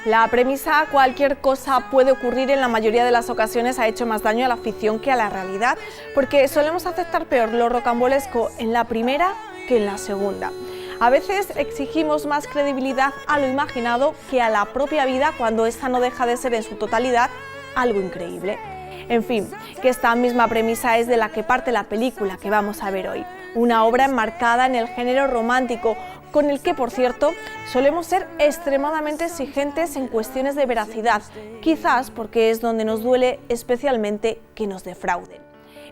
La premisa "cualquier cosa puede ocurrir" en la mayoría de las ocasiones ha hecho más daño a la ficción que a la realidad, porque solemos aceptar peor lo rocambolesco en la primera que en la segunda. A veces exigimos más credibilidad a lo imaginado que a la propia vida, cuando esta no deja de ser en su totalidad algo increíble. En fin, que esta misma premisa es de la que parte la película que vamos a ver hoy, una obra enmarcada en el género romántico, con el que, por cierto, solemos ser extremadamente exigentes en cuestiones de veracidad, quizás porque es donde nos duele especialmente que nos defrauden.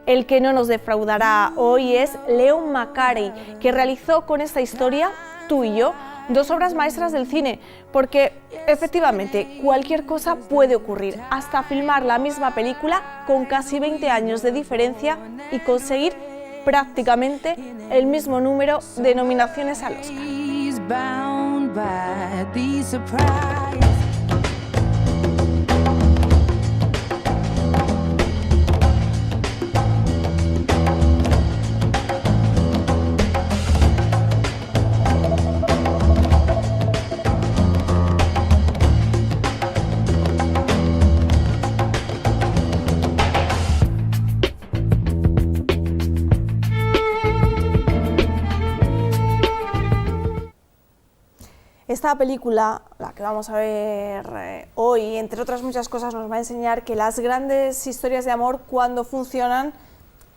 El que no nos defraudará hoy es Leo McCarey, que realizó con esta historia, Tú y yo, dos obras maestras del cine, porque efectivamente cualquier cosa puede ocurrir, hasta filmar la misma película con casi 20 años de diferencia y conseguir prácticamente el mismo número de nominaciones al Oscar. Esta película, la que vamos a ver hoy, entre otras muchas cosas, nos va a enseñar que las grandes historias de amor, cuando funcionan,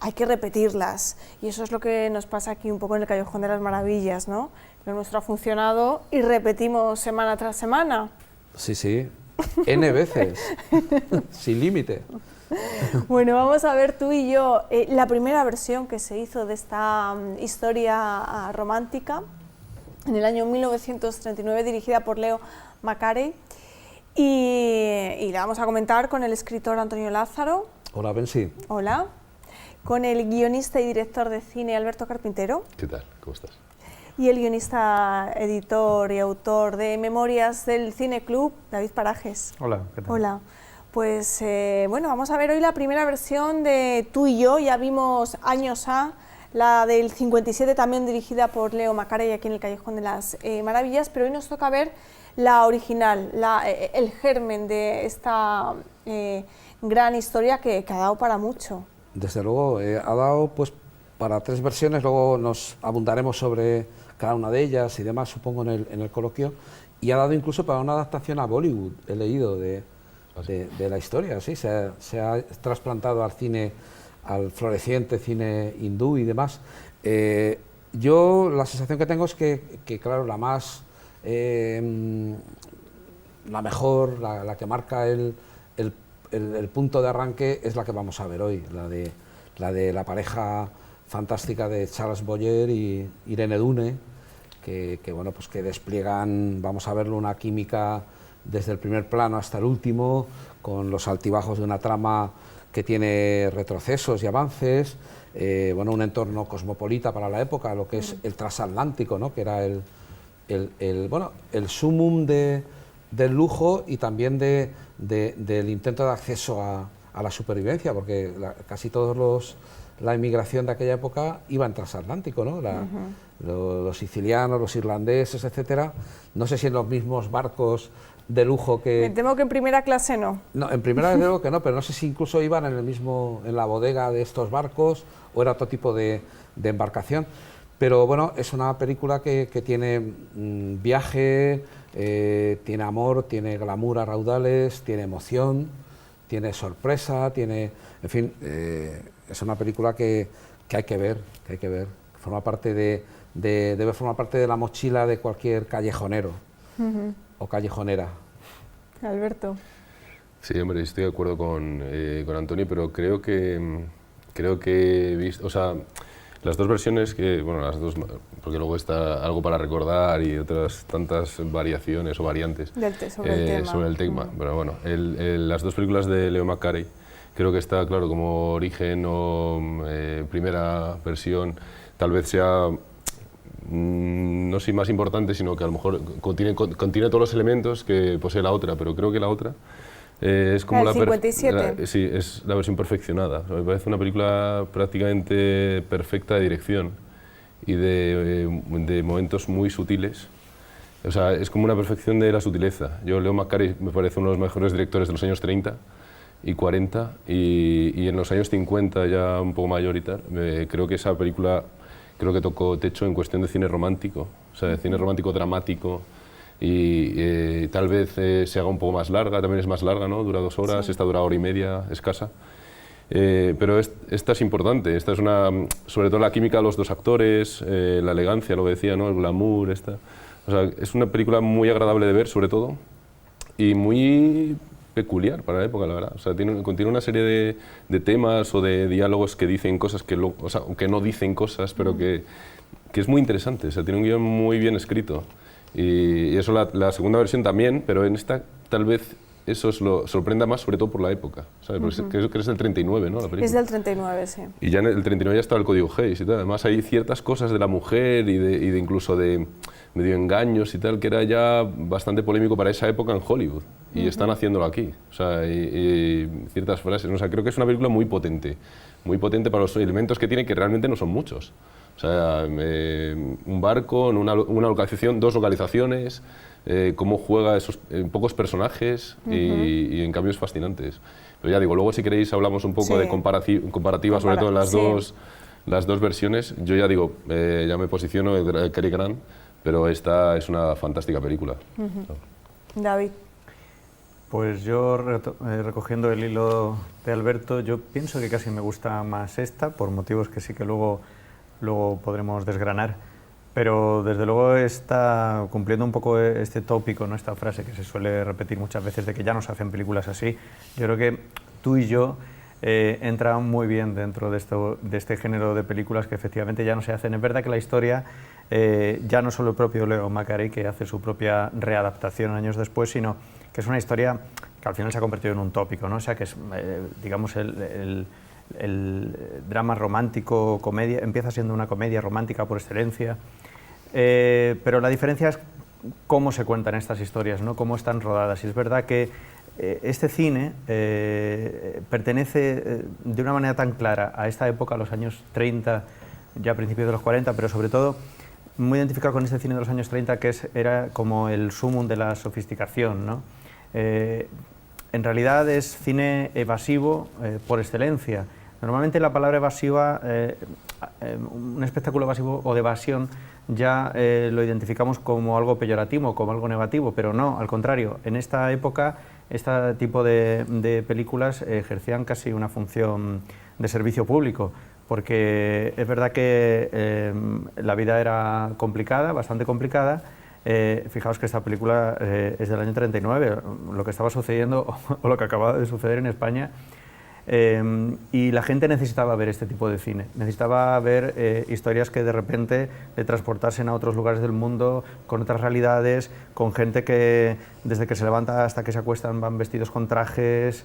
hay que repetirlas. Y eso es lo que nos pasa aquí un poco en el Callejón de las Maravillas, ¿no? Lo nuestro ha funcionado y repetimos semana tras semana. Sí, sí, N veces, sin límite. Bueno, vamos a ver Tú y yo, la primera versión que se hizo de esta historia romántica, en el año 1939, dirigida por Leo McCarey, y la vamos a comentar con el escritor Antonio Lázaro. Hola, Bensi. Hola. Con el guionista y director de cine Alberto Carpintero. ¿Qué tal? ¿Cómo estás? Y el guionista, editor y autor de Memorias del Cine Club, David Parajes. Hola, ¿qué tal? Hola. Pues bueno, vamos a ver hoy la primera versión de Tú y yo. Ya vimos Años A, la del 57, también dirigida por Leo McCarey, aquí en el Callejón de las Maravillas, pero hoy nos toca ver la original, el germen de esta gran historia que ha dado para mucho. Desde luego, ha dado pues para 3 versiones, luego nos abundaremos sobre cada una de ellas y demás, supongo, en el coloquio, y ha dado incluso para una adaptación a Bollywood, he leído, de la historia, sí, se ha trasplantado al cine, al floreciente cine hindú y demás. Yo la sensación que tengo es que claro, la más, la mejor, la que marca el punto de arranque es la que vamos a ver hoy, la de la pareja fantástica de Charles Boyer y Irene Dunne, que bueno, pues que despliegan, vamos a verlo, una química desde el primer plano hasta el último, con los altibajos de una trama que tiene retrocesos y avances, bueno, un entorno cosmopolita para la época, lo que es el transatlántico, ¿no? Que era el sumum del lujo y también del intento de acceso a la supervivencia, porque casi todos la inmigración de aquella época iba en transatlántico, ¿no? Los sicilianos, los irlandeses, etcétera, no sé si en los mismos barcos de lujo que... Me temo que en primera clase no. No, en primera desde luego que no, pero no sé si incluso iban en la bodega de estos barcos o era otro tipo de embarcación. Pero bueno, es una película que tiene viaje, tiene amor, tiene glamour a raudales, tiene emoción, tiene sorpresa, tiene... En fin, es una película que hay que ver, Forma parte debe formar parte de la mochila de cualquier callejonero o callejonera. Alberto. Sí, hombre, estoy de acuerdo con Antonio, pero creo que he visto, o sea, las dos versiones las dos, porque luego está Algo para recordar y otras tantas variaciones o variantes sobre el tema. Pero bueno, las dos películas de Leo McCarey, creo que está claro como origen o primera versión, tal vez sea, no sé, más importante, sino que a lo mejor contiene todos los elementos que posee la otra, pero creo que la otra es como la 57. Sí, es la versión perfeccionada. Me parece una película prácticamente perfecta de dirección y de momentos muy sutiles O sea, es como una perfección de la sutileza. Leo McCarey me parece uno de los mejores directores de los años 30 y 40, y en los años 50, ya un poco mayor y tal, creo que esa película tocó techo en cuestión de cine romántico, o sea, de cine romántico dramático, y tal vez se haga un poco más larga, también es más larga, ¿no? Dura 2 horas, sí. Esta dura 1 hora y media, escasa. Pero esta es importante, esta es sobre todo la química de los dos actores, la elegancia, lo que decía, ¿no? El glamour, o sea, es una película muy agradable de ver, sobre todo, y muy peculiar para la época, la verdad. O sea, contiene una serie de temas o de diálogos que dicen cosas o sea, que no dicen cosas, pero que es muy interesante. O sea, tiene un guión muy bien escrito. Y eso la segunda versión también, pero en esta tal vez eso lo sorprenda más, sobre todo por la época, ¿sabes? Porque creo que es del 39, ¿no? La película. Es del 39, sí. Y ya en el 39 ya estaba el código Hays y tal. Además hay ciertas cosas de la mujer y de incluso de medio engaños y tal, que era ya bastante polémico para esa época en Hollywood. Y están haciéndolo aquí. O sea, y ciertas frases. O sea, creo que es una película muy potente para los elementos que tiene, que realmente no son muchos. O sea, un barco, en una localización, 2 localizaciones, cómo juega esos pocos personajes y en cambio es fascinante. Pero ya digo, luego si queréis hablamos un poco de comparativa, sobre todo en las dos versiones. Yo ya digo, ya me posiciono Cary Grant, pero esta es una fantástica película. David. Pues yo, recogiendo el hilo de Alberto, yo pienso que casi me gusta más esta, por motivos que sí que luego podremos desgranar, pero desde luego está cumpliendo un poco este tópico, ¿no? Esta frase que se suele repetir muchas veces de que ya no se hacen películas así. Yo creo que tú y yo entran muy bien dentro de este género de películas que efectivamente ya no se hacen. Es verdad que la historia, ya no solo el propio Leo McCarey, que hace su propia readaptación años después, sino que es una historia que al final se ha convertido en un tópico, ¿no? O sea, que es, digamos, el drama romántico, comedia, empieza siendo una comedia romántica por excelencia, pero la diferencia es cómo se cuentan estas historias, ¿no? Cómo están rodadas. Y es verdad que este cine pertenece de una manera tan clara a esta época, a los años 30, ya a principios de los 40, pero sobre todo muy identificado con este cine de los años 30, que era como el sumum de la sofisticación, ¿no? En realidad es cine evasivo por excelencia. Normalmente la palabra evasiva, un espectáculo evasivo o de evasión, ya lo identificamos como algo peyorativo, como algo negativo, pero no, al contrario. En esta época, este tipo de películas ejercían casi una función de servicio público, porque es verdad que la vida era complicada, bastante complicada. Fijaos que esta película es del año 39, lo que estaba sucediendo o lo que acababa de suceder en España, y la gente necesitaba ver este tipo de cine, necesitaba ver historias que de repente le transportasen a otros lugares del mundo, con otras realidades, con gente que desde que se levanta hasta que se acuestan van vestidos con trajes,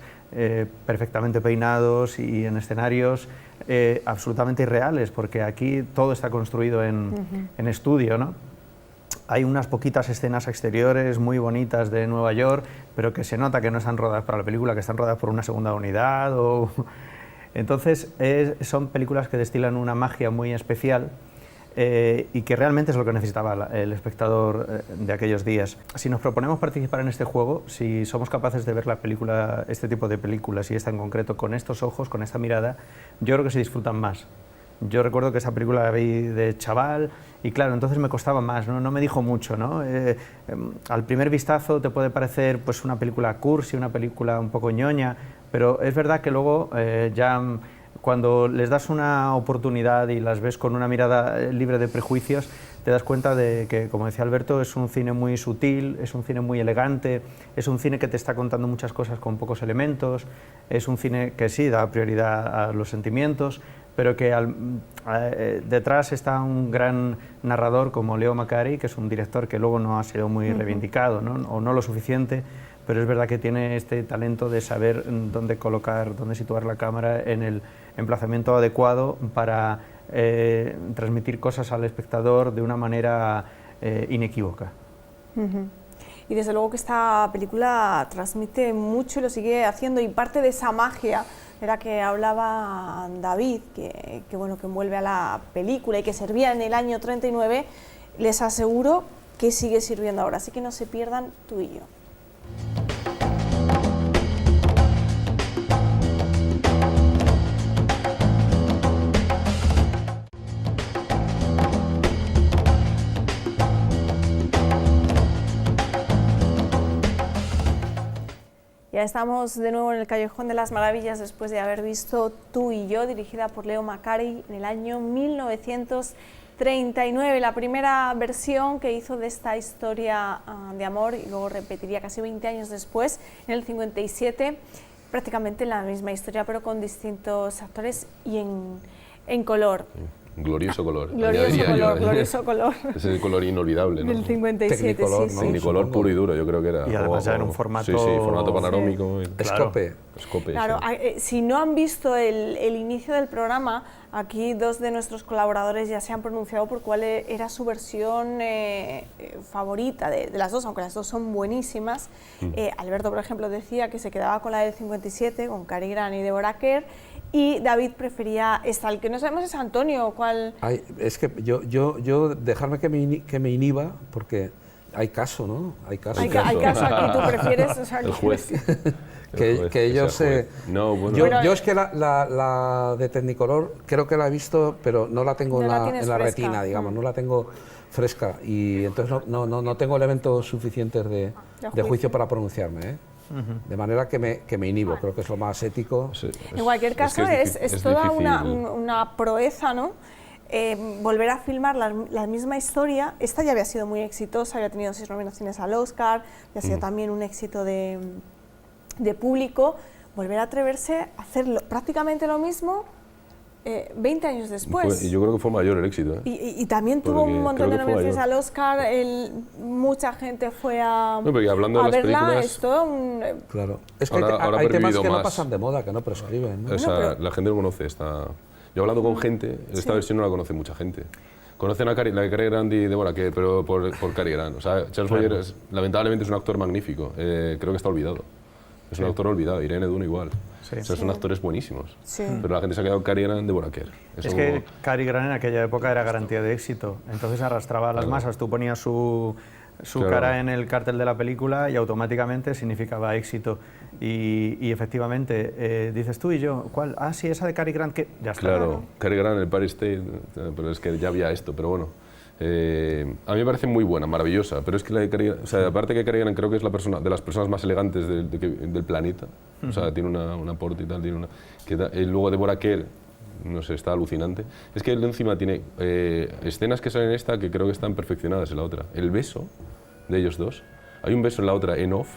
perfectamente peinados y en escenarios absolutamente irreales, porque aquí todo está construido en estudio, ¿no? Hay unas poquitas escenas exteriores muy bonitas de Nueva York, pero que se nota que no están rodadas para la película, que están rodadas por una segunda unidad. Entonces, son películas que destilan una magia muy especial y que realmente es lo que necesitaba el espectador de aquellos días. Si nos proponemos participar en este juego, si somos capaces de ver la película, este tipo de películas y esta en concreto con estos ojos, con esta mirada, yo creo que se disfrutan más. Yo recuerdo que esa película la vi de chaval y claro, entonces me costaba más, no me dijo mucho, ¿no? Al primer vistazo te puede parecer pues, una película cursi, una película un poco ñoña, pero es verdad que luego ya cuando les das una oportunidad y las ves con una mirada libre de prejuicios, te das cuenta de que, como decía Alberto, es un cine muy sutil, es un cine muy elegante, es un cine que te está contando muchas cosas con pocos elementos, es un cine que sí da prioridad a los sentimientos, pero que detrás está un gran narrador como Leo McCarey, que es un director que luego no ha sido muy reivindicado, ¿no? O no lo suficiente, pero es verdad que tiene este talento de saber dónde colocar, dónde situar la cámara en el emplazamiento adecuado para transmitir cosas al espectador de una manera inequívoca. Y desde luego que esta película transmite mucho y lo sigue haciendo, y parte de esa magia era que hablaba David, que bueno, que envuelve a la película y que servía en el año 39, les aseguro que sigue sirviendo ahora. Así que no se pierdan Tú y yo. Ya estamos de nuevo en el Callejón de las Maravillas después de haber visto Tú y yo, dirigida por Leo McCarey en el año 1939, la primera versión que hizo de esta historia de amor, y luego repetiría casi 20 años después, en el 57, prácticamente la misma historia pero con distintos actores y en color. Glorioso color. Glorioso color. Ese color inolvidable, ¿no? Del 57, Tecnicolor, sí, ¿no? sí. Tecnicolor puro y duro, yo creo que era. Y además ya en un formato... Sí, formato panorámico. Sí. Escope. Escope, Claro, sí. si no han visto el inicio del programa, aquí dos de nuestros colaboradores ya se han pronunciado por cuál era su versión favorita de las dos, aunque las dos son buenísimas. Alberto, por ejemplo, decía que se quedaba con la del 57, con Cary Grant y Deborah Kerr, y David prefería esta. El que no sabemos es Antonio, ¿cuál? Ay, es que yo dejarme que me inhiba, porque hay caso, ¿no? Hay caso. Hay caso aquí, tú prefieres... O sea, El juez. que ellos... No, bueno. Yo es que la de Tecnicolor creo que la he visto, pero no la tengo No la en tienes la fresca. retina, digamos, no la tengo fresca, y entonces no tengo elementos suficientes de juicio para pronunciarme, ¿eh? De manera que me inhibo, creo que es lo más ético. Sí, En cualquier caso, es toda difícil. una proeza, ¿no? Volver a filmar la misma historia. Esta ya había sido muy exitosa, había tenido 6 nominaciones al Oscar, había sido también un éxito de público. Volver a atreverse a hacer prácticamente lo mismo 20 años después. Y yo creo que fue mayor el éxito, ¿eh? Y también tuvo Porque un montón de creo que fue nominaciones mayor. al Oscar, mucha gente fue a No, pero hablando de las verla, películas- es todo un... Claro. Es que Ahora ha hay temas pervivido que no más. pasan de moda, que no prescriben, ¿no? O sea, Bueno, pero- la gente no conoce esta... Yo hablando con gente, esta versión no la conoce mucha gente. Conocen a la de Cary Grant y Deborah Kerr, pero por Cary Grant. O sea, Charles Boyer lamentablemente es un actor magnífico. Creo que está olvidado. Es un actor olvidado. Irene Dunne igual. Sí. O sea, son actores buenísimos. Sí. Pero la gente se ha quedado Cary Grant, Deborah Kerr. Es que Cary Grant en aquella época era garantía de éxito, entonces arrastraba a las masas. Tú ponías su Claro. cara en el cartel de la película y automáticamente significaba éxito. Y efectivamente, dices Tú y yo, ¿cuál? Ah, sí, esa de Cary Grant, que ya está. Claro, Cary Grant en el Empire State, pero es que ya había esto, pero bueno. A mí me parece muy buena, maravillosa, pero es que la de Cary Grant, o sea, aparte que Cary Grant creo que es de las personas más elegantes del planeta, o sea, tiene una porte y tal, y luego Deborah Kerr, no sé, está alucinante. Es que él encima tiene escenas que salen en esta que creo que están perfeccionadas en la otra. El beso de ellos dos, hay un beso en la otra en off,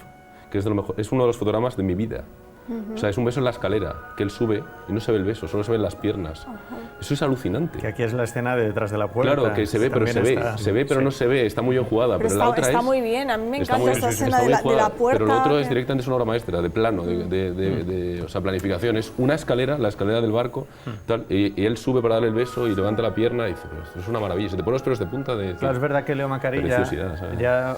que es de lo mejor, es uno de los fotogramas de mi vida. O sea, es un beso en la escalera, que él sube y no se ve el beso, solo se ven las piernas. Eso es alucinante. Que aquí es la escena de detrás de la puerta. Claro, que se ve, pero También está- se ve, pero sí. no se ve, está muy bien jugada. Pero la otra está es, muy bien, a mí me está encanta muy- esta sí, sí, escena está muy de jugada, la puerta. Pero lo otro es directamente es una obra maestra, de plano, o sea, planificación. Es una escalera, la escalera del barco, tal, y él sube para darle el beso y levanta la pierna y dice, pero esto es una maravilla. Se te ponen los pelos de punta de... Claro, es verdad que Leo McCarey Preciosidad, ¿sabes? ya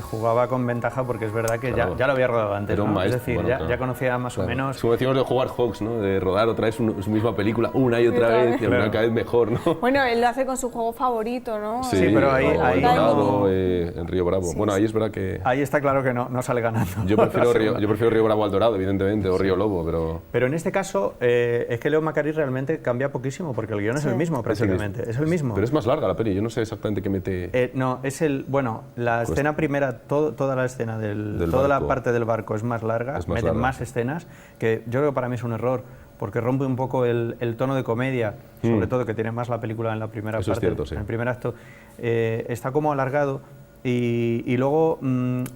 jugaba con ventaja porque es verdad que Claro. ya lo había rodado antes, Era un ¿no? maestro, Es decir, bueno, ya, claro. ya conocía más o menos... Es como decimos de jugar Hawks, ¿no? De rodar otra vez su misma película una y otra vez, y al final cada vez mejor, ¿no? Bueno, él lo hace con su juego favorito, ¿no? Sí, pero ahí- o ahí- El Dorado, en Río Bravo. Bueno, ahí es verdad que... Ahí está claro que no sale ganando. Yo prefiero Río Bravo al Dorado, evidentemente, o Río Lobo, pero... Pero en este caso, es que Leo McCarey realmente cambia poquísimo, porque el guión es el mismo prácticamente. Es el mismo. Pero es más larga la peli, yo no sé exactamente qué mete... No, es el... Bueno, la escena primera, toda la escena Del toda la barco. parte del barco es más larga, Es más mete larga. más escenas, que yo creo que para mí es un error, porque rompe un poco el tono de comedia, sobre todo que tiene más la película en la primera Eso es parte, cierto, sí. en el primer acto, está como alargado. Y luego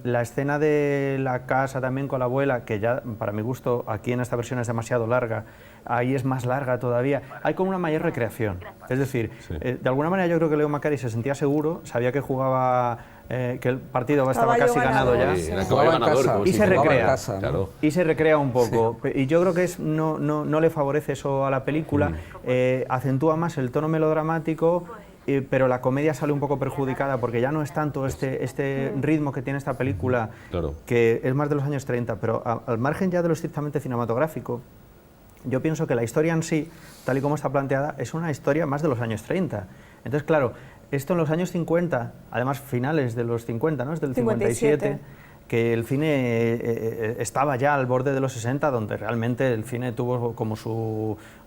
la escena de la casa también con la abuela, que ya para mi gusto aquí en esta versión es demasiado larga, ahí es más larga todavía, hay como una mayor recreación. Es decir, de alguna manera yo creo que Leo McCarey se sentía seguro, sabía que jugaba, que el partido estaba Estaba casi yo ganado ganador, ya. sí. Era Jugaba en ganador, casa. como Y si se jugaba en recrea. casa, ¿no? Claro. Y se recrea un poco. Y yo creo que no le favorece eso a la película. Acentúa más el tono melodramático, pero la comedia sale un poco perjudicada porque ya no es tanto este ritmo que tiene esta película, Claro. que es más de los años 30, pero al margen ya de lo estrictamente cinematográfico, yo pienso que la historia en sí, tal y como está planteada, es una historia más de los años 30. Entonces, claro, esto en los años 50, además finales de los 50, ¿no? Es del 57, que el cine estaba ya al borde de los 60, donde realmente el cine tuvo como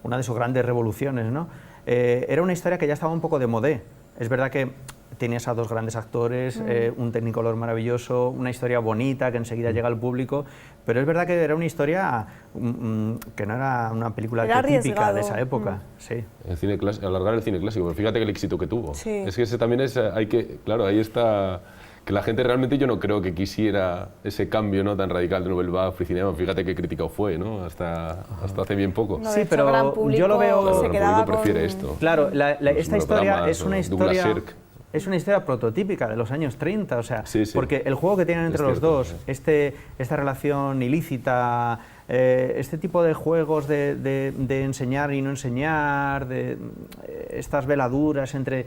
una de sus grandes revoluciones, ¿no? Era una historia que ya estaba un poco de modé. Es verdad que tenías a dos grandes actores, un Technicolor maravilloso, una historia bonita que enseguida llega al público, pero es verdad que era una historia que no era una película típica de esa época. Sí. El cine alargar el cine clásico, pero fíjate que el éxito que tuvo. Sí. Es que ese también es, claro, ahí está, que la gente realmente yo no creo que quisiera ese cambio, ¿no?, tan radical de Nouvelle Vague, Free Cinema, fíjate qué criticado fue, ¿no?, hasta hace bien poco. No, sí, pero yo lo veo... Claro, el público prefiere esto. Claro, esta historia es una historia... Es una historia prototípica de los años 30, o sea, porque el juego que tienen entre los dos, esta relación ilícita, este tipo de juegos de enseñar y no enseñar, de estas veladuras entre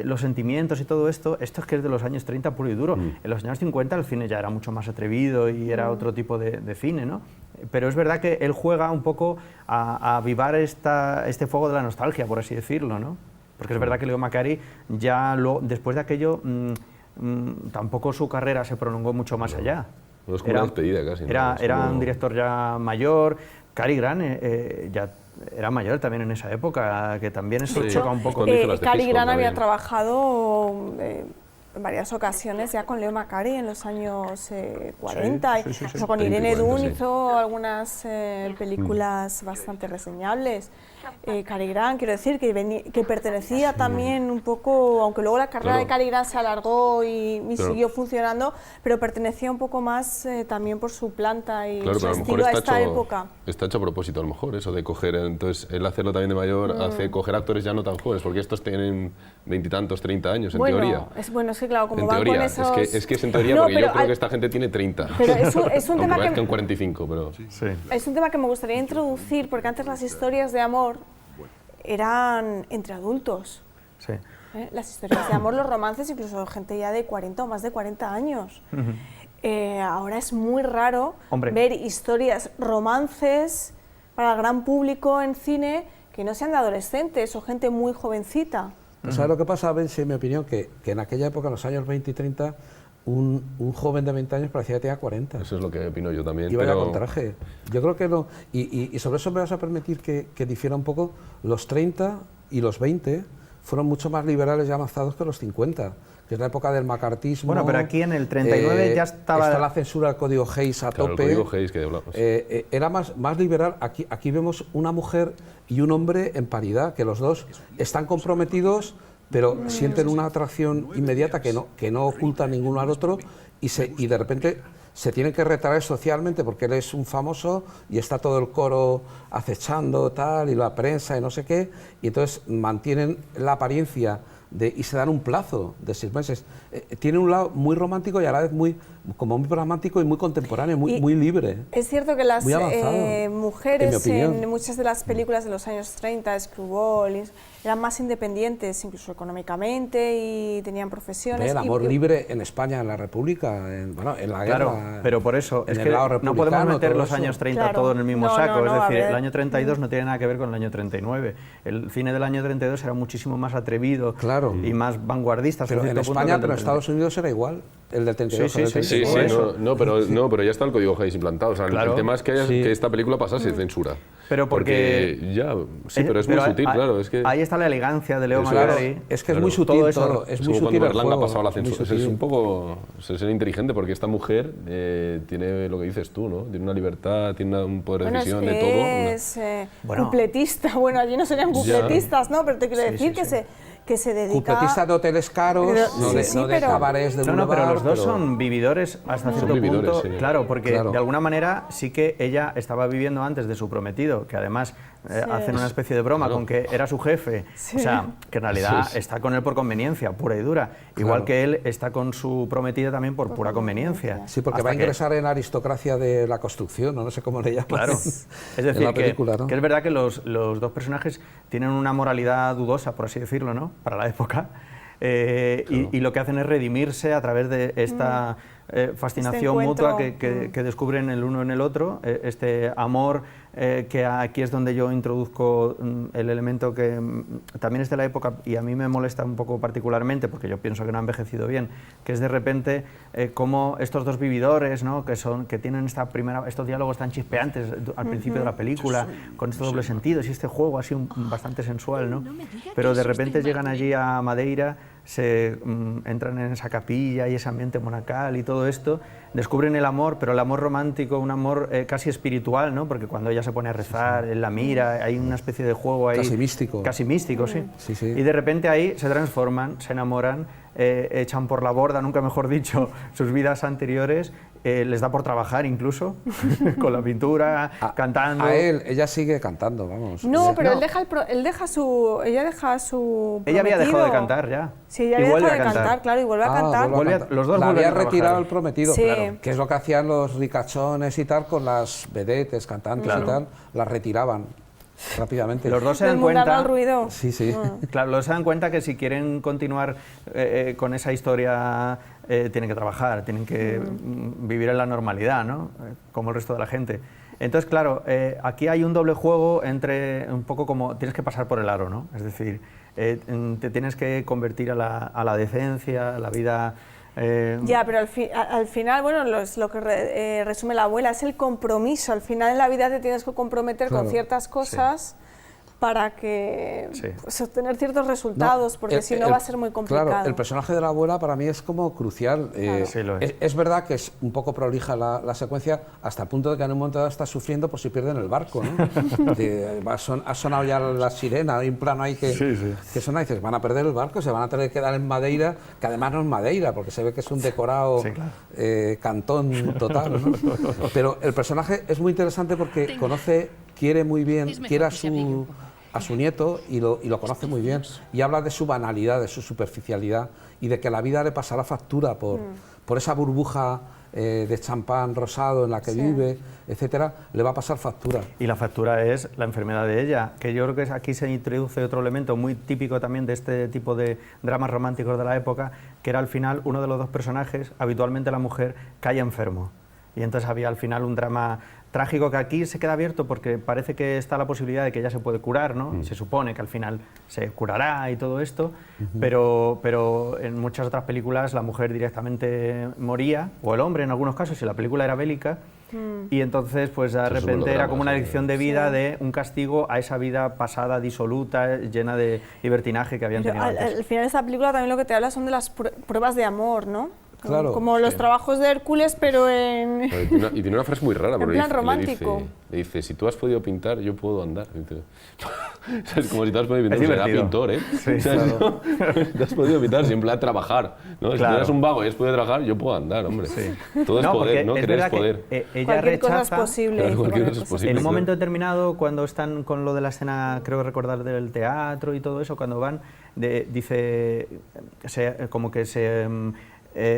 los sentimientos y todo esto es que es de los años 30 puro y duro. En los años 50 el cine ya era mucho más atrevido y era otro tipo de cine, ¿no? Pero es verdad que él juega un poco a avivar este fuego de la nostalgia, por así decirlo, ¿no? Porque es verdad que Leo Macari ya después de aquello tampoco su carrera se prolongó mucho más allá. No es como una despedida casi. Era un director ya mayor. Cary Grant ya era mayor también en esa época, que también eso choca un poco. Cary Grant había trabajado en varias ocasiones ya con Leo Macari en los años 40, o con Irene Dunne hizo algunas películas bastante reseñables. Cary Grant, quiero decir, que pertenecía también un poco, aunque luego la carrera de Cary Grant se alargó y siguió funcionando, pero pertenecía un poco más también por su planta y su estilo a esta época. Está hecho a propósito, a lo mejor, eso de coger, entonces, él hacerlo también de mayor, hace coger actores ya no tan jóvenes, porque estos tienen 20 y tantos, 30 años, en teoría. Es que claro, como en van teoría, con esos... es que es en teoría, porque yo creo que esta gente tiene 30. Pero es un tema que en 45, pero... Es un tema que me gustaría introducir, porque antes las historias de amor eran entre adultos. Sí. Las historias de amor, los romances, incluso gente ya de 40 o más de 40 años. Ahora es muy raro ver historias, romances para el gran público en cine que no sean de adolescentes o gente muy jovencita. ¿Sabes lo que pasa, Bensi, en mi opinión? Que en aquella época, en los años 20 y 30, un joven de 20 años parecía que tenía 40. Eso es lo que opino yo también. Iba con traje. Yo creo que no. Y sobre eso me vas a permitir que difiera un poco. Los 30 y los 20 fueron mucho más liberales y avanzados que los 50, que es la época del macartismo. Bueno, pero aquí en el 39 ya estaba... Está la censura del Código Hays a tope. El Código Hays que hablamos. Era más liberal. Aquí vemos una mujer y un hombre en paridad, que los dos están comprometidos, pero sienten una atracción inmediata que no ocultan ninguno al otro y de repente se tienen que retraer socialmente porque él es un famoso y está todo el coro acechando tal y la prensa y no sé qué, y entonces mantienen la apariencia y se dan un plazo de 6 meses. Tiene un lado muy romántico y a la vez muy pragmático y muy contemporáneo, muy libre. Es cierto que las mujeres en muchas de las películas de los años 30, Screwball, eran más independientes, incluso económicamente, y tenían profesiones. El amor libre en España, en la República, en la guerra. Claro, pero por eso, es que no podemos meter los años 30 todo en el mismo saco. Es decir, el año 32 no tiene nada que ver con el año 39. El cine del año 32 era muchísimo más atrevido y más vanguardista. Pero en España, pero en Estados Unidos era igual. El del 32 Sí, pero ya está el Código Hays implantado. O sea, el tema es que esta película pasase censura. Pero porque pero es muy sutil, claro. Es que ahí está la elegancia de Leo Macari. Es que es muy sutil todo. Es muy sutil. Berlanga ha pasado la censura. Es un poco ser inteligente, porque esta mujer tiene lo que dices tú, ¿no? Tiene una libertad, tiene un poder de decisión de todo. Es cupletista. Bueno, allí no serían cupletistas, ¿no? Pero te quiero decir que se dedica... Cupletista de hoteles caros, no de cabarets de boulevard. Pero los dos son vividores hasta cierto punto. Claro, porque de alguna manera sí que ella estaba viviendo antes de su prometido, que además hacen una especie de broma con que era su jefe. O sea, que en realidad está con él por conveniencia, pura y dura. Igual que él está con su prometida también por pura conveniencia. Sí, porque va a ingresar en la aristocracia de la construcción, no sé cómo le llaman. Claro. Es decir, que es verdad que los dos personajes tienen una moralidad dudosa, por así decirlo, ¿no? Para la época, y lo que hacen es redimirse a través de esta fascinación encuentro, mutua que descubren el uno en el otro, este amor que aquí es donde yo introduzco el elemento que también es de la época y a mí me molesta un poco particularmente porque yo pienso que no ha envejecido bien, que es de repente como estos dos vividores, ¿no? que tienen estos diálogos tan chispeantes al principio de la película, con estos dobles sentidos y este juego así bastante sensual, ¿no? Pero de repente llegan allí a Madeira, entran en esa capilla y ese ambiente monacal y todo esto, descubren el amor, pero el amor romántico, un amor casi espiritual, ¿no? Porque cuando ella se pone a rezar, él la mira, hay una especie de juego ahí... Casi místico. Casi místico, sí. Sí, sí. Y de repente ahí se transforman, se enamoran, echan por la borda, nunca mejor dicho, sus vidas anteriores, les da por trabajar incluso, con la pintura, cantando... Ella sigue cantando, vamos. No, pero No. ella deja a su Ella había dejado de prometido. cantar ya. Sí, ella Y había vuelve dejado de a cantar. cantar, claro, y vuelve a cantar. vuelve a Vuelve a- los dos la vuelven había a trabajar. retirado el prometido, Sí. claro, que es lo que hacían los ricachones y tal con las vedetes, cantantes Claro. y tal, las retiraban rápidamente. Los dos se Del dan mundial cuenta... al ruido. Sí, sí. Claro, los se dan cuenta que si quieren continuar con esa historia tienen que trabajar, tienen que vivir en la normalidad, ¿no? Como el resto de la gente. Entonces, claro, aquí hay un doble juego entre un poco como tienes que pasar por el aro, ¿no? Es decir, te tienes que convertir a la decencia, a la vida... Ya, pero al final, bueno, lo que resume la abuela es el compromiso. Al final en la vida te tienes que comprometer Claro, con ciertas cosas para que Sí. pues, obtener ciertos resultados, porque si no va a ser muy complicado. Claro, el personaje de la abuela para mí es como crucial. Sí, lo es. Es verdad que es un poco prolija la secuencia, hasta el punto de que en un momento dado está sufriendo por si pierden el barco, ¿no? Ha sonado ya la sirena, hay un plano ahí que suena y dices, van a perder el barco, se van a tener que quedar en Madeira, que además no es Madeira, porque se ve que es un decorado Sí, claro. cantón total, ¿no? Pero el personaje es muy interesante porque quiere muy bien, quiere a su nieto y lo conoce muy bien y habla de su banalidad, de su superficialidad y de que la vida le pasará factura por esa burbuja de champán rosado en la que vive, etcétera, le va a pasar factura. Y la factura es la enfermedad de ella, que yo creo que aquí se introduce otro elemento muy típico también de este tipo de dramas románticos de la época, que era al final uno de los dos personajes, habitualmente la mujer, cae enfermo. Y entonces había al final un drama trágico que aquí se queda abierto porque parece que está la posibilidad de que ella se puede curar, ¿no? Se supone que al final se curará y todo esto, pero en muchas otras películas la mujer directamente moría, o el hombre en algunos casos, si la película era bélica, y entonces pues de Eso es un repente era melodrama, como una sí. lección de vida, de un castigo a esa vida pasada, disoluta, llena de libertinaje que habían Pero tenido antes. al final de esta película también lo que te habla son de las pruebas de amor, ¿no? Claro, Como los trabajos de Hércules, pero en... Y tiene una frase muy rara, porque plan romántico. Le dice, si tú has podido pintar, yo puedo andar. Dice, es como si tú has podido pintar, Es será divertido. pintor, ¿eh? Sí, O sea, claro. ¿no? Tú has podido pintar, siempre a trabajar, ¿no? Si Claro. tú eres un vago y has podido trabajar, yo puedo andar, hombre. Todo es No, poder, porque ¿no? es Querer es verdad que, poder. ella Cualquier cosa es rechaza... posible. Claro, dice, cualquier bueno, cosa es pues posible. En un claro. momento determinado, cuando están con lo de la escena, creo recordar del teatro y todo eso, cuando van, dice, como que se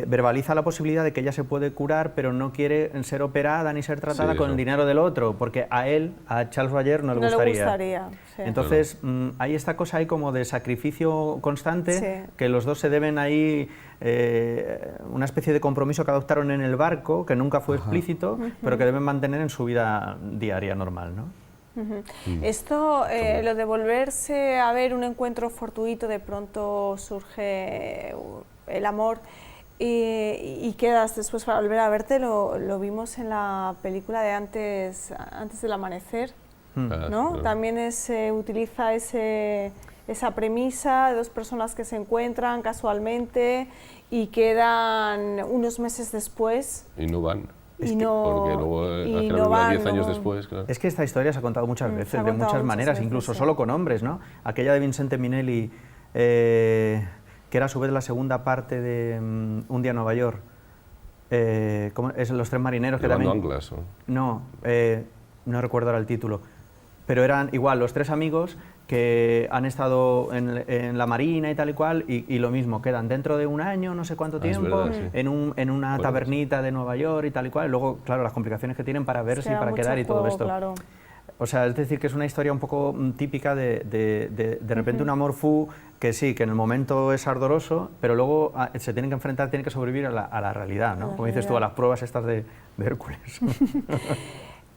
verbaliza la posibilidad de que ella se puede curar, pero no quiere ser operada ni ser tratada Sí, con eso. el dinero del otro, porque a él, a Charles Boyer, no le gustaría. sí. Entonces, hay esta cosa ahí como de sacrificio constante, Sí. que los dos se deben ahí una especie de compromiso que adoptaron en el barco, que nunca fue explícito, pero que deben mantener en su vida diaria normal, ¿no? Esto, lo de volverse a ver un encuentro fortuito, de pronto surge el amor y quedas después para volver a verte, lo vimos en la película de antes del amanecer, Ah, ¿no? claro. También se utiliza esa premisa de dos personas que se encuentran casualmente y quedan unos meses después Y no van. y no, Porque luego y hacen la no película van, 10 años no. después, claro. Es que esta historia se ha contado muchas se veces, ha de contado muchas muchas maneras, veces, incluso sí. solo con hombres, ¿no? Aquella de Vincente Minnelli, que era a su vez la segunda parte de Un día en Nueva York. ¿Cómo es? Los tres marineros que Llevando también... anclas. ¿O? No, no recuerdo ahora el título, pero eran igual los tres amigos que han estado en la marina y tal y cual, y lo mismo, quedan dentro de un año, no sé cuánto Ah, es tiempo, verdad, sí. en una Bueno, tabernita de Nueva York y tal y cual, y luego, claro, las complicaciones que tienen para verse y Queda para mucho quedar y todo juego, esto. claro. O sea, es decir, que es una historia un poco típica de repente un amor fou que sí, que en el momento es ardoroso, pero luego se tienen que enfrentar, tienen que sobrevivir a la realidad, ¿no? Como dices tú, a las pruebas estas de Hércules.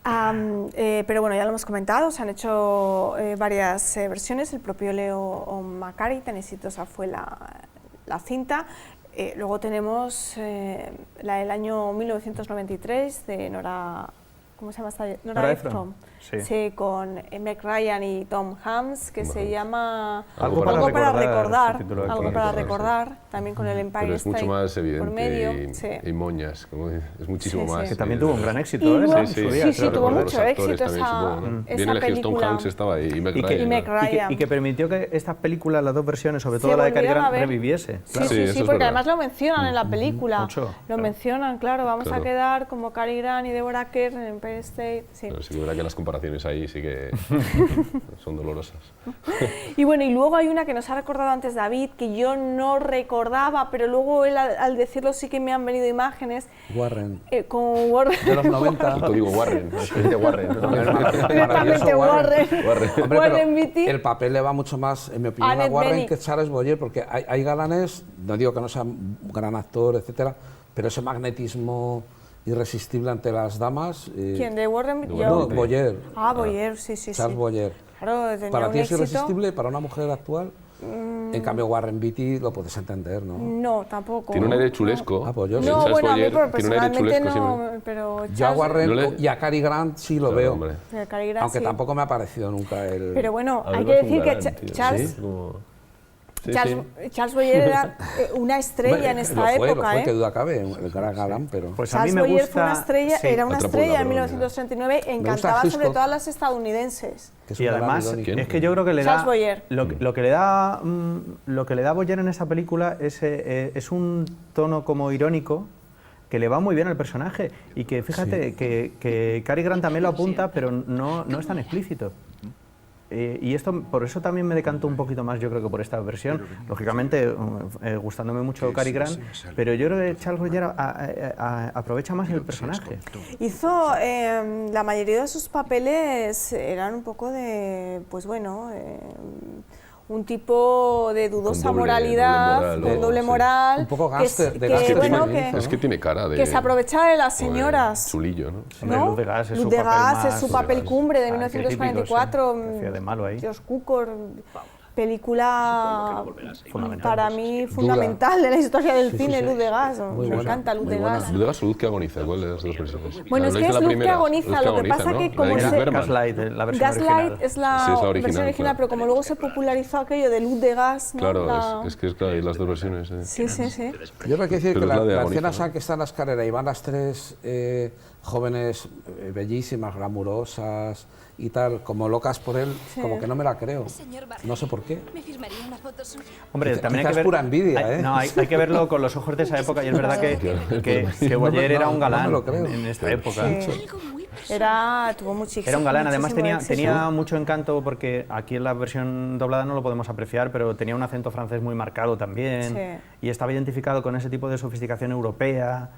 Pero bueno, ya lo hemos comentado, se han hecho varias versiones, el propio Leo McCarthy, tan exitosa fue la cinta. Luego tenemos la del año 1993 de Nora... ¿Cómo se llama esta? Nora Ephron. Sí, con Meg Ryan y Tom Hanks, que se llama Algo para recordar, también con el Empire Pero es mucho State más evidente por medio. y moñas, como es muchísimo más. Que también tuvo un gran éxito, Y Sí, tuvo mucho éxito esa bien elegido. Tom Hanks estaba ahí y Meg Ryan. Y que permitió que estas películas, las dos versiones, sobre todo la de Cary Grant, reviviese. Claro. Sí, porque además lo mencionan en la película. Mucho, lo mencionan, claro, vamos a quedar como Cary Grant y Deborah Kerr en Empire State. Sí. Pero sí que verá que las comparaciones ahí sí que son dolorosas. Y bueno, y luego hay una que nos ha recordado antes David, que yo no recordaba, pero luego él al decirlo sí que me han venido imágenes. Warren. Con Warren. De los 90. El código Warren, de Warren. Directamente Warren. Hombre, Warren Beatty. El papel le va mucho más, en mi opinión, a Warren que Charles Boyer, porque hay galanes, no digo que no sea un gran actor, etcétera, pero ese magnetismo irresistible ante las damas. ¿Quién? ¿De Warren Beatty? No, Boyer. Boyer, sí. Charles Boyer. Claro, ¿Para ti es éxito irresistible para una mujer actual? En cambio, Warren Beatty lo puedes entender, ¿no? No, tampoco. Tiene un aire chulesco. Pues yo sí. No, bueno, a mí tiene un aire chulesco no, pero yo a Warren y a Cary Grant sí lo veo, aunque sí. tampoco me ha parecido nunca el... Pero bueno, hay que decir que Charles... Charles Boyer era una estrella en esta época. Lo fue, que duda cabe, el gran galán, pero... Pues a mí Charles me Boyer gusta, fue una estrella, era una estrella en 1939, encantaba sobre Hitchcock, todo a las estadounidenses. Y además es que yo creo que le da lo que le da a Boyer en esta película es un tono como irónico que le va muy bien al personaje y que fíjate que Cary Grant también lo apunta, pero no es tan explícito. Y esto, por eso también me decanto un poquito más, yo creo que por esta versión. Lógicamente, gustándome mucho Cary Grant, pero yo creo que Charles Boyer aprovecha más el personaje. Hizo, la mayoría de sus papeles eran un poco de, pues bueno, un tipo de dudosa moralidad, con doble moral, un poco gángster, es que tiene cara de... que se aprovechaba de las señoras. Chulillo, ¿no? ¿No? Luz de Gas es su papel cumbre de 1944. De malo ahí. Josh Cukor, película para mí Dura. fundamental de la historia del cine, Luz de Gas. Me encanta Luz de Gas. Luz de Gas o Luz que agoniza, ¿cuál de las dos versiones? Bueno, es que es Luz que agoniza, lo que pasa que como Gaslight, la versión original. Gaslight es la versión original, pero como luego se popularizó aquello de Luz de Gas, ¿no? Claro, es que hay las dos versiones. Sí. Yo creo que decir que la escena esa que está en la escalera y van las tres jóvenes bellísimas, glamurosas y tal, como locas por él, como que no me la creo. No sé por qué. ¿Me firmaría una foto suya? Hombre, también hay que ver, pura envidia, No, hay que verlo con los ojos de esa época y es verdad que Boyer era un galán en esta época. Tuvo muchísimo. Era un galán, además tenía mucho encanto porque aquí en la versión doblada no lo podemos apreciar, pero tenía un acento francés muy marcado también y estaba identificado con ese tipo de sofisticación europea.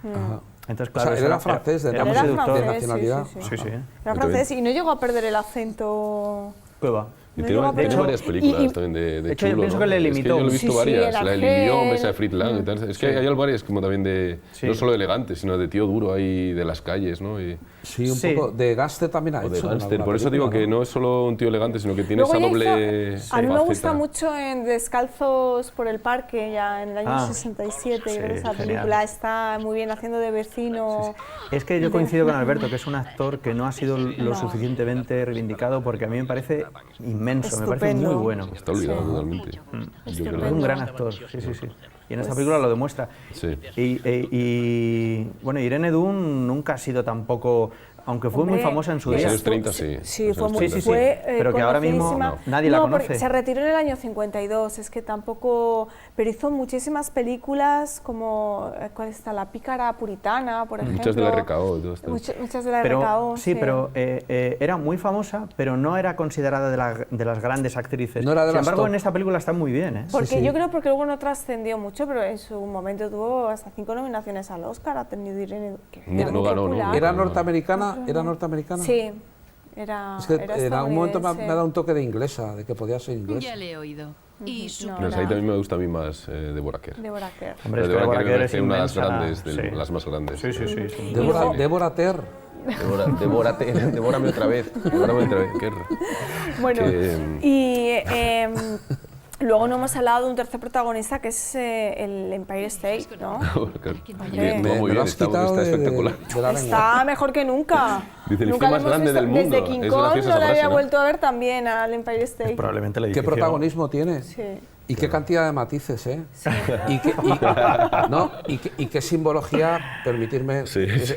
Entonces, claro, él era francés, de nacionalidad. Sí. Era francés y no llegó a perder el acento. ¿Qué va? Y tiene varias películas también de chulo, yo pienso que le limitó. Es que yo lo he visto varias, la del idioma, esa de Fritz Lang y tal. Es que hay varias como también de, no solo de elegante, sino de tío duro ahí de las calles, ¿no? Sí, un poco de gángster también ha hecho. De gángster, por eso digo que no es solo un tío elegante, sino que tiene esa doble a mí me gusta mucho en Descalzos por el parque, ya en el año 67, creo que esa película está muy bien haciendo de vecino. Es que yo coincido con Alberto, que es un actor que no ha sido lo suficientemente reivindicado, porque a mí me parece inmenso, me parece muy bueno. Está olvidado totalmente. Es un gran actor, sí. Y en esta película lo demuestra. Sí. Y bueno, Irene Dunne nunca ha sido tampoco, aunque fue muy famosa en su día. En los 30 sí. Sí, fue muy pero que ahora mismo nadie la conoce. Se retiró en el año 52, es que tampoco... Pero hizo muchísimas películas como... ¿Cuál está? La pícara puritana, por ejemplo. Muchas de la RKO. Muchas de la RKO, sí. Pero era muy famosa, pero no era considerada de las grandes actrices. No era de Sin embargo, en esta película está muy bien, ¿eh? Porque yo creo porque luego no trascendió mucho, pero en su momento tuvo hasta 5 nominaciones al Oscar, ha tenido Irene... No ganó, ¿no? ¿Era norteamericana? ¿Era norteamericana? Sí. Era, Es que era en algún momento me ha estadounidense. dado un toque de inglesa, de que podía ser inglés. Ya le he oído. Y su No, No sé, ahí también me gusta a mí más Deborah Kerr. Deborah Kerr. Hombre, es que Deborah Deborah Kerr Kerr me es parece una de las inmensa, grandes, sí. las más grandes. Sí, sí, sí. sí. Deborah Ter. Devórame otra vez. Devórame otra vez, Kerr. Bueno, Que, y luego no hemos hablado de un tercer protagonista que es el Empire State, ¿no? Bien, todo muy me lo bien, has está quitado espectacular. de la lengua. Está mejor que nunca. Dice, el Nunca film más lo hemos grande visto. del mundo. Desde King Es Kong graciosa no esa lo frase, había ¿no? vuelto a ver también al Empire State. Probablemente el ¿Qué edificio... protagonismo tiene? Sí. Y qué cantidad de matices, ¿eh? Y qué simbología, permitirme, Sí, es, sí.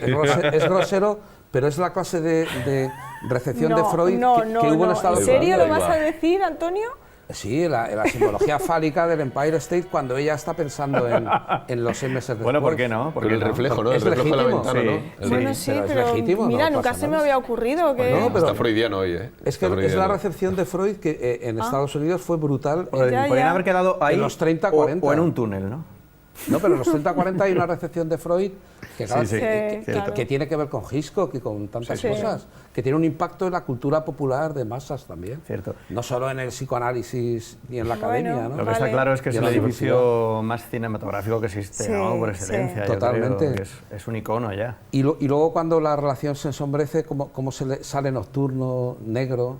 es grosero, pero es la clase de recepción de Freud que hubo en Estados ¿En Unidos. serio lo Ahí vas va. a decir, Antonio? Sí, la simbología fálica del Empire State cuando ella está pensando en los MS después. Bueno, ¿por qué no? ¿Por Pero qué el no? reflejo, ¿no? El ¿Es reflejo de la legítimo? ventana, Sí. ¿no? El- Bueno, sí, pero es pero legítimo, mira, no nunca pasa se me nada. había ocurrido que... No, pero- Está freudiano hoy, ¿eh? Es que Está es la freudiano. recepción de Freud que en Estados Unidos fue brutal. Ya, Podrían ya. haber quedado ahí En los 30, o- 40. o en un túnel, ¿no? No, pero en los 30-40 hay una recepción de Freud que, claro, Sí, sí. Claro. que tiene que ver con Hitchcock y con tantas Sí. cosas, que tiene un impacto en la cultura popular de masas también. Cierto. No solo en el psicoanálisis ni en la Bueno, academia, ¿no? Lo que está Vale. claro es que es Y el la edificio más cinematográfico que existe, Sí, ¿no? Por sí. excelencia. yo Totalmente. creo que es un icono ya. Y luego cuando la relación se ensombrece, cómo se le sale nocturno, negro,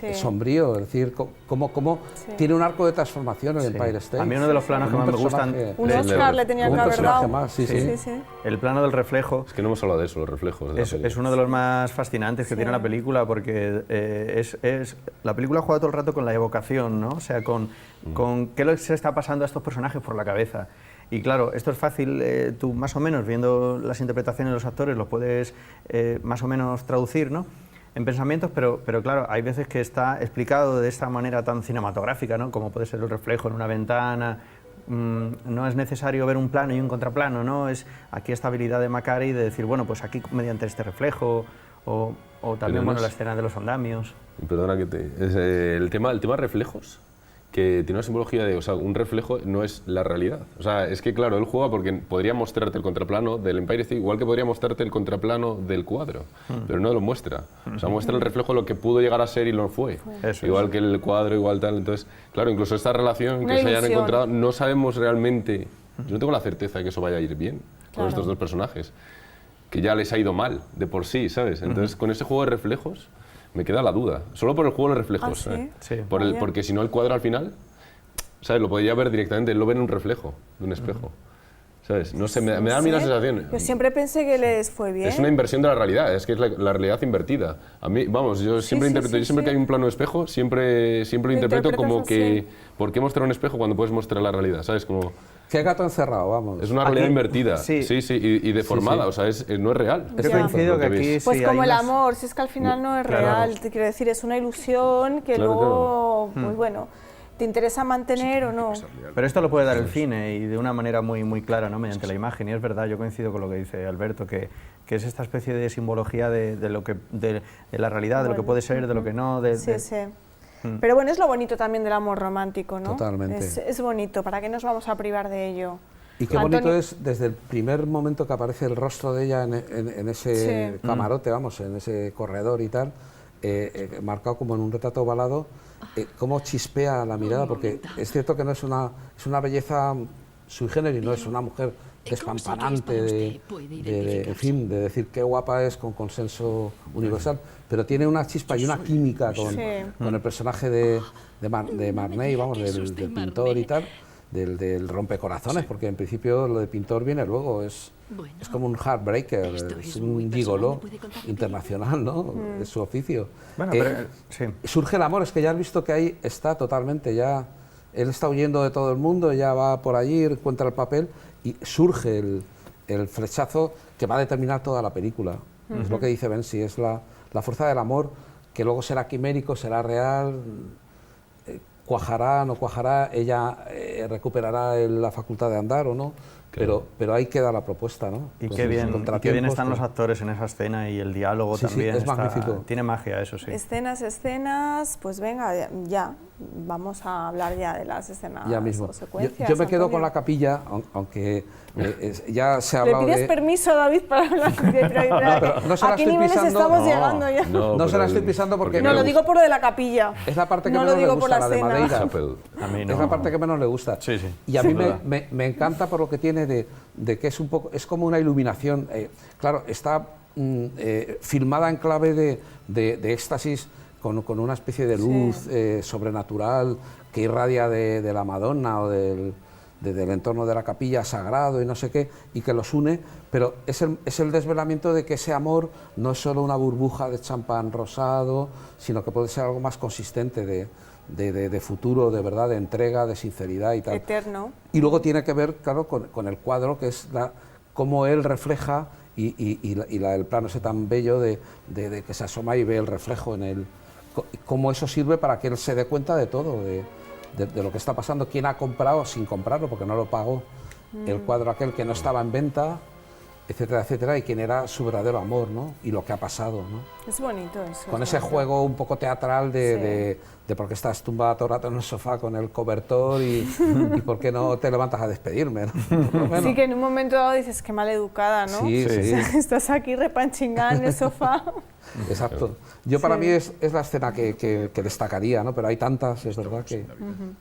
Sí. sombrío, es decir, cómo Sí. tiene un arco de transformación el Sí. Empire State. A mí uno de los planos que Como más un me gustan... personaje- Un El- Oscar le tenía un que haber personaje dado. más, sí, sí, sí. sí. El plano del reflejo Es que no hemos hablado de eso, los reflejos de la peli. es uno de los más fascinantes que tiene la película porque la película juega todo el rato con la evocación, ¿no? O sea, con qué les está pasando a estos personajes por la cabeza. Y claro, esto es fácil, tú más o menos viendo las interpretaciones de los actores lo puedes más o menos traducir, ¿no? En pensamientos, pero claro, hay veces que está explicado de esta manera tan cinematográfica, ¿no? Como puede ser el reflejo en una ventana. No es necesario ver un plano y un contraplano, ¿no? Es aquí esta habilidad de Macari de decir, bueno, pues aquí mediante este reflejo, o también, no bueno, es- la escena de los andamios. Perdona que te... el tema reflejos, que tiene una simbología de, o sea, un reflejo no es la realidad. O sea, es que claro, él juega porque podría mostrarte el contraplano del Empire State, igual que podría mostrarte el contraplano del cuadro, pero no lo muestra. O sea, muestra el reflejo de lo que pudo llegar a ser y lo fue. Eso Igual es. que el cuadro, igual tal. Entonces, claro, incluso esta relación Una que se hayan ilusión. encontrado, no sabemos realmente, yo no tengo la certeza de que eso vaya a ir bien con Claro. estos dos personajes, que ya les ha ido mal de por sí, ¿sabes? Entonces, con ese juego de reflejos me queda la duda, solo por el juego de reflejos. ¿Ah, sí? Sí. Vaya. Porque si no el cuadro al final, ¿sabes? Lo podría ver directamente, él lo ve en un reflejo de un espejo. ¿Sabes? No sé, me da a mí la Sí. sensación. Yo siempre pensé que les fue bien. Es una inversión de la realidad, es que es la realidad invertida. A mí, vamos, yo siempre sí, interpreto, sí, yo siempre sí. que hay un plano de espejo, siempre lo interpreto interpretas como que, así. ¿por qué mostrar un espejo cuando puedes mostrar la realidad? ¿Sabes? Como, Qué gato encerrado, vamos. es una realidad Aquí- invertida, sí. y deformada, o sea, no es real. Pero Ya. coincido Lo que que aquí ves. Pues sí como hay el unas- amor, si es que al final no es Claro. real, te quiero decir, es una ilusión que Claro, luego, pues bueno, te interesa mantener o no. Pero esto lo puede dar el cine y de una manera muy, muy clara, ¿no? Mediante la imagen. Y es verdad, yo coincido con lo que dice Alberto, que es esta especie de simbología de lo que, de la realidad, de lo que Bueno, puede ser, de lo que no. Sí, sí. Pero bueno, es lo bonito también del amor romántico, ¿no? Totalmente. Es bonito, ¿para qué nos vamos a privar de ello? Y qué Antonio- bonito es desde el primer momento que aparece el rostro de ella en ese Sí. camarote, vamos, en ese corredor y tal, marcado como en un retrato ovalado, cómo chispea la mirada, porque es cierto que no es una belleza sui generis, no es una mujer despampanante, en fin, de decir qué guapa es con consenso universal, pero tiene una chispa y una química Sí. con el personaje de Marney, vamos, del pintor y tal, del rompecorazones, porque en principio lo de pintor viene luego, es como un heartbreaker, es un gigoló internacional, ¿no? Es su oficio. Bueno, pero, sí. Surge el amor, es que ya has visto que ahí está totalmente, ya él está huyendo de todo el mundo, ya va por allí, encuentra el papel y surge el flechazo que va a determinar toda la película. Es lo que dice Bensi, es la fuerza del amor, que luego será quimérico, será real, cuajará, no cuajará, ella recuperará la facultad de andar o no, pero ahí queda la propuesta, ¿no? Y Con qué sus bien contratiempos, están los pero- actores en esa escena y el diálogo Sí, sí, también. es magnífico. Tiene magia, eso sí. Escenas, pues venga, ya, vamos a hablar ya de las escenas Ya mismo. o secuencias. Yo me quedo con Antonio. la capilla, aunque ya se ha ¿Le hablado pides de... permiso, David, para hablar pero no se la ¿A qué estoy niveles pisando? estamos No. llegando ya? No se la estoy pisando porque No, me lo gusta. digo por lo de la capilla. Es la parte que No menos lo le digo por gusta, la la de escena. Madeira. Chapel. A mí no. Es la parte que menos le gusta. Sí, sí. Y a Sin mí duda. me encanta por lo que tiene de que es un poco, es como una iluminación. Claro, está filmada en clave de éxtasis con una especie de luz sobrenatural que irradia de la Madonna o del entorno de la capilla sagrado y no sé qué, y que los une, pero es el desvelamiento de que ese amor no es solo una burbuja de champán rosado, sino que puede ser algo más consistente de futuro, de verdad, de entrega, de sinceridad y tal. Eterno. Y luego tiene que ver, claro, con el cuadro, que es cómo él refleja el plano ese tan bello de que se asoma y ve el reflejo en él, cómo eso sirve para que él se dé cuenta de todo, de lo que está pasando, quién ha comprado sin comprarlo, porque no lo pagó, el cuadro aquel que no estaba en venta, etcétera, etcétera, y quién era su verdadero amor, ¿no? Y lo que ha pasado, ¿no? Es bonito eso. Con es ese bonito. juego un poco teatral de por qué estás tumbada todo el rato en el sofá con el cobertor y por qué no te levantas a despedirme, ¿no? Por lo menos. Sí, que en un momento dado dices que mal educada, ¿no? Sí, sí. O sea, estás aquí repanchingada en el sofá. Exacto. Yo para Sí. mí es la escena que destacaría, ¿no? Pero hay tantas, es verdad que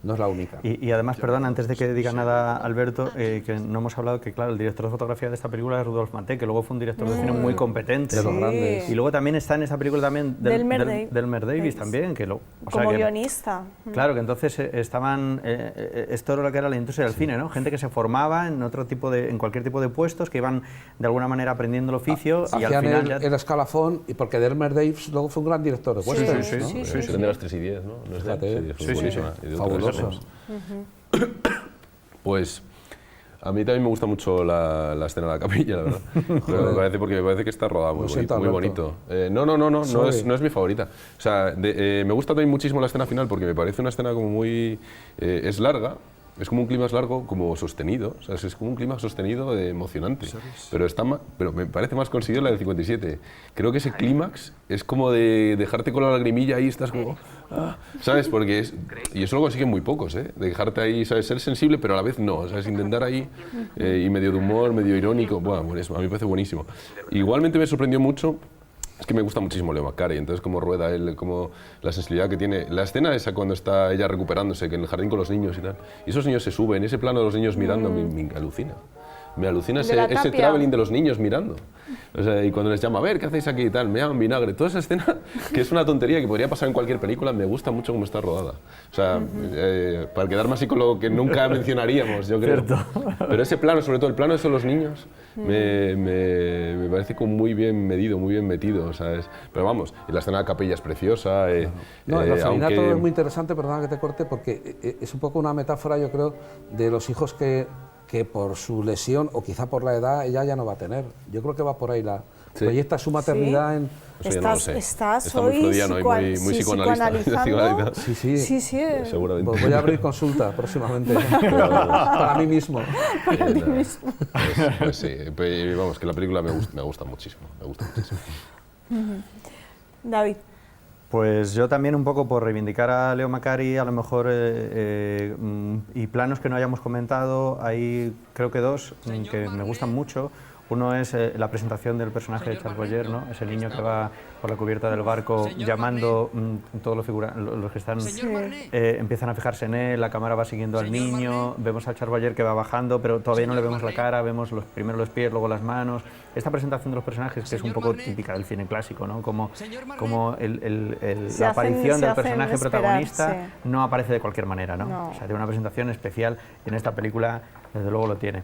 no es la única. Y además, perdón, antes de que diga nada Alberto, que no hemos hablado que, claro, el director de fotografía de esta película es Rudolf Maté, que luego fue un director de cine muy competente. De los grandes. Y luego también está en esta película también Delmer Davis también, que Como guionista. Claro, que entonces estaban, esto era lo que era la industria del cine, ¿no? Gente que se formaba en en cualquier tipo de puestos, que iban de alguna manera aprendiendo el oficio y al Hacían final ya... el escalafón, y porque Delmer Davis luego fue un gran director de westerns, sí, ¿no? sí, El tren de las 3 y 10, ¿no? ¿No es de él? Fíjate, Sí, es sí, sí, buenísima. sí. Y de otras Fabuloso. cosas. Pues a mí también me gusta mucho la escena de la capilla, la verdad. Pero me parece que está rodada muy, Lo siento, muy Alberto. bonito. No Sorry. es mi favorita. O sea, me gusta también muchísimo la escena final porque me parece una escena como muy... es larga, es como un clímax largo, como sostenido. O sea, es como un clímax sostenido emocionante. Pero me parece más conseguido la del 57. Creo que ese clímax es como de dejarte con la lagrimilla ahí, estás como... ¿Sabes? Porque y eso lo consiguen muy pocos, ¿eh? De dejarte ahí, ¿sabes? Ser sensible, pero a la vez no. ¿Sabes? Intentar ahí, y medio de humor, medio irónico. Bueno, a mí me parece buenísimo. Igualmente me sorprendió mucho. Es que me gusta muchísimo Leo McCarey, entonces cómo rueda él, como la sensibilidad que tiene. La escena esa cuando está ella recuperándose, que en el jardín con los niños y tal, y esos niños se suben, ese plano de los niños mirando me alucina. Me alucina De la ese tapia. traveling de los niños mirando. O sea, y cuando les llama, a ver, ¿qué hacéis aquí y tal? Me llaman vinagre. Toda esa escena, que es una tontería que podría pasar en cualquier película, me gusta mucho cómo está rodada. O sea, para quedarme así con lo que nunca mencionaríamos, yo creo. Pero ese plano, sobre todo el plano de los niños, me parece como muy bien medido, muy bien metido, ¿sabes? Pero vamos, y la escena de la capilla es preciosa. No, el orfanato aunque... es muy interesante, perdona que te corte, porque es un poco una metáfora, yo creo, de los hijos que por su lesión o quizá por la edad ella ya no va a tener. Yo creo que va por ahí Sí. proyecta su maternidad en... Eso ya no lo sé. Estás Está muy hoy freudiano y muy psicoanalista. psicoanalizando. Sí. Sí, sí. Seguramente. Pues voy a abrir consulta próximamente para mí mismo. Pues sí, vamos, que la película me gusta muchísimo. Me gusta muchísimo. David. Pues yo también un poco por reivindicar a Leo McCarey, a lo mejor, y planos que no hayamos comentado, hay creo que dos que me gustan mucho. Uno es la presentación del personaje de Charles Boyer, ¿no? Ese niño que va por la cubierta del barco llamando, todos los que están empiezan a fijarse en él, la cámara va siguiendo al niño, vemos a Charles Boyer que va bajando, pero todavía no le vemos la cara, vemos primero los pies, luego las manos. Esta presentación de los personajes que es un poco típica del cine clásico, ¿no? Como la aparición del personaje protagonista no aparece de cualquier manera, ¿no? O sea, tiene una presentación especial y en esta película desde luego lo tiene.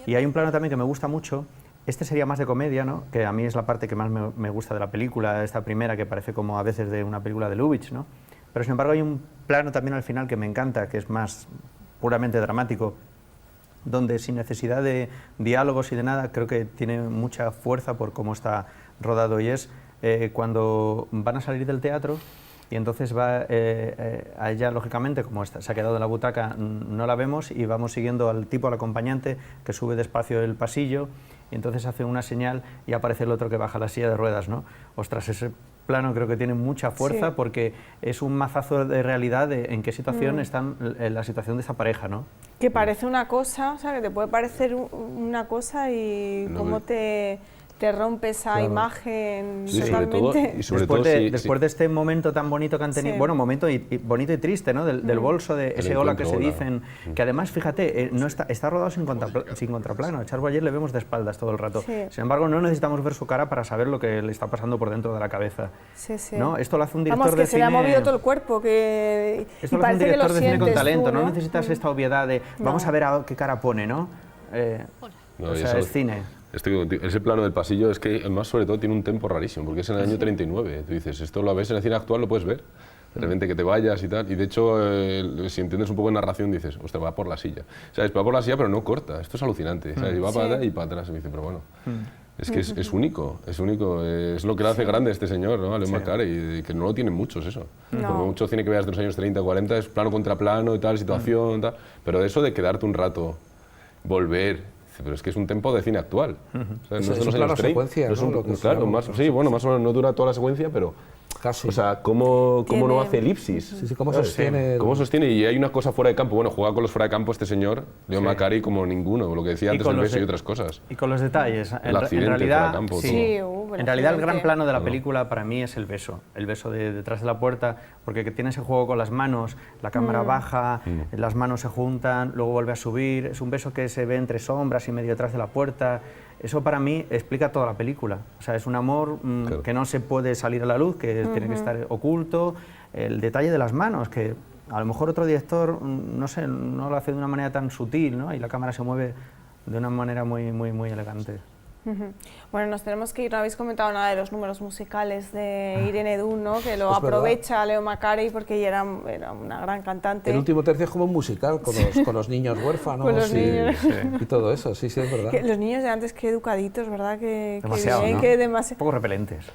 Y hay un plano también que me gusta mucho. Este sería más de comedia, ¿no? Que a mí es la parte que más me gusta de la película, esta primera que parece como a veces de una película de Lubitsch, ¿no? Pero sin embargo hay un plano también al final que me encanta, que es más puramente dramático, donde sin necesidad de diálogos y de nada, creo que tiene mucha fuerza por cómo está rodado, y es cuando van a salir del teatro y entonces va a ella, lógicamente, como se ha quedado en la butaca, no la vemos y vamos siguiendo al tipo, al acompañante, que sube despacio el pasillo y entonces hace una señal y aparece el otro que baja la silla de ruedas, ¿no? Ostras, ese plano creo que tiene mucha fuerza, Sí. porque es un mazazo de realidad de en qué situación están en la situación de esa pareja, ¿no? Que parece una cosa, o sea, que te puede parecer una cosa y No, cómo te rompe esa imagen Sí, sobre todo, totalmente. y sobre Después, todo después de este momento tan bonito que han tenido, Sí. bueno, momento y bonito y triste, ¿no? Del bolso, de ese hola que se encuentro, dicen, que además, fíjate, no está rodado sin contraplano. A Charles Boyer le vemos de espaldas todo el rato. Sí. Sin embargo, no necesitamos ver su cara para saber lo que le está pasando por dentro de la cabeza. Sí, sí. ¿No? Esto lo hace un director Vamos, que de se cine... le ha movido todo el cuerpo, que Esto y lo hace un parece que lo director de cine con sientes talento, tú, no necesitas esta obviedad de vamos a ver a qué cara pone, ¿no? No, O y sea, eso- es cine. Estoy contigo. Ese plano del pasillo es que además sobre todo tiene un tempo rarísimo, porque es en el año 39. Tú dices, esto lo ves en el cine actual, lo puedes ver. De repente que te vayas y tal. Y de hecho, si entiendes un poco de narración, dices, ostras, va por la silla. ¿Sabes? Va por la silla, pero no corta. Esto es alucinante. ¿Sabes? Y va para atrás y para atrás. Y me dice, pero bueno, es que es único, es único. Es lo que le hace grande a este señor, ¿no? A Leo McCarey, y que no lo tienen muchos eso. No. Porque mucho cine que veas de los años 30, 40 es plano contra plano y tal, situación, tal. Pero eso de quedarte un rato, volver. Pero es que es un tempo de cine actual. ¿Sabes? Es un plano secuencia, no es ¿no? un- Lo que claro, se más, llama. sí, bueno, más o menos no dura toda la secuencia, pero... Casi. O sea, ¿cómo no Tiene- hace elipsis? Sí, sí, cómo ¿Sabes? sostiene el- ¿Cómo sostiene? Y hay una cosa fuera de campo. Bueno, juega con los fuera de campo este señor, Leo McCarey, como ninguno. Lo que decía Y antes con del los beso y de- otras cosas. Y con los detalles. En accidente realidad, fuera de campo, sí. todo. Sí, el En realidad el gran accidente. plano de la película para mí es el beso de detrás de la puerta, porque que tiene ese juego con las manos, la cámara baja, las manos se juntan, luego vuelve a subir, es un beso que se ve entre sombras y medio detrás de la puerta. Eso para mí explica toda la película. O sea, es un amor Claro. que no se puede salir a la luz, que tiene que estar oculto. El detalle de las manos, que a lo mejor otro director, no sé, no lo hace de una manera tan sutil, ¿no? Y la cámara se mueve de una manera muy elegante. Ujú. Bueno, nos tenemos que ir, no habéis comentado nada de los números musicales de Irene Dunne, ¿no? Que lo Es aprovecha Leo McCarey porque ella era una gran cantante. El último tercio es como un musical con los niños huérfanos Con los y, niños. y todo eso, sí, sí, es verdad. Que los niños de antes, qué educaditos, ¿verdad? Que Demasiado, bien, ¿no? que Un demasiado. poco repelentes.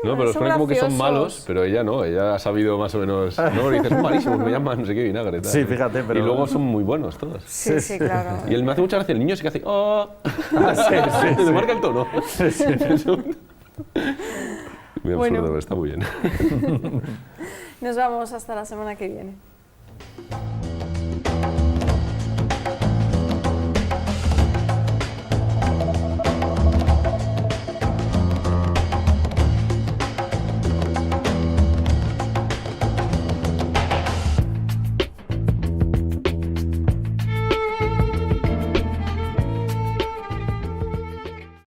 No, pero los son ponen como que son graciosos. malos, pero ella no, ella ha sabido más o menos... No, y dices, son malísimos, me llaman no sé qué vinagre. Tal. Sí, fíjate, pero- Y luego son muy buenos todos. Sí, sí, claro. Y él me hace mucha gracia, el niño sí que hace... ¡Oh! sí, Me marca el tono. Muy absurdo, Bueno. pero está muy bien. Nos vamos hasta la semana que viene.